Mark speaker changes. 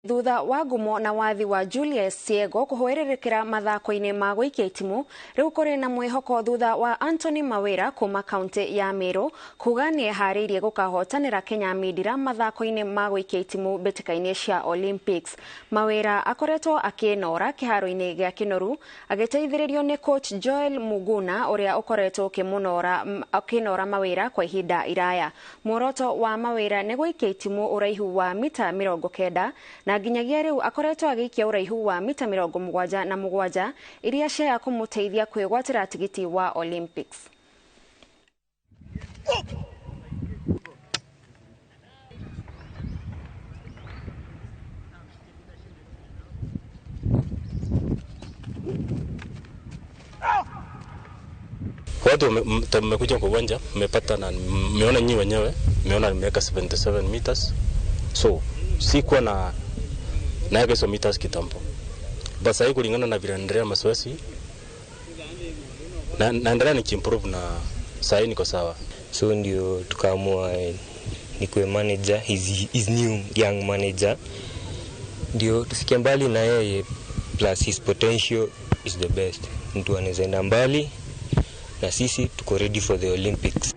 Speaker 1: Thutha wa ngumo na wathi wa Julius Siego kuhoererekera mathako-ini ma gũikia itimũ, riu kuri na mwihoko thutha wa Anthony Mawira kuma kaunti ya Meru kuga nĩeharĩirie gũkahotanĩra Kenya Midira mathako-ini ma gũikia itimũ mbĩtĩka-inĩ cia Olympics. Mawira akoretwo akĩnora kĩharo-inĩ gĩa Kinoru agĩteithĩrĩrio ni coach Joel Muguna ũrĩa ũkoretwo akĩnora Mawira kwa ihinda iraya. Muoroto wa Mawira nĩ gũikia itimũ ũraihu wa mita 90 na nginyagia riu akoretwo agĩikia ũraihu wa mita 77 iria cia kũmũteithia kwĩgwatĩra tigiti wa Olympics.
Speaker 2: Watu mmekuja kwa uwanja, mmepata na mmeona nyinyi wenyewe, mmeona nimeweka 77 meters. So, sikuwa na hizo meters kitambo. Basi hii kulingana na vile naendelea mazoezi na naendelea nikimprove na sasa niko sawa.
Speaker 3: So ndio tukaamua nikuwe manager, his new young manager. Ndio tufikie mbali na yeye, plus his potential is the best. Mtu anaweza enda mbali na sisi tuko ready for the Olympics.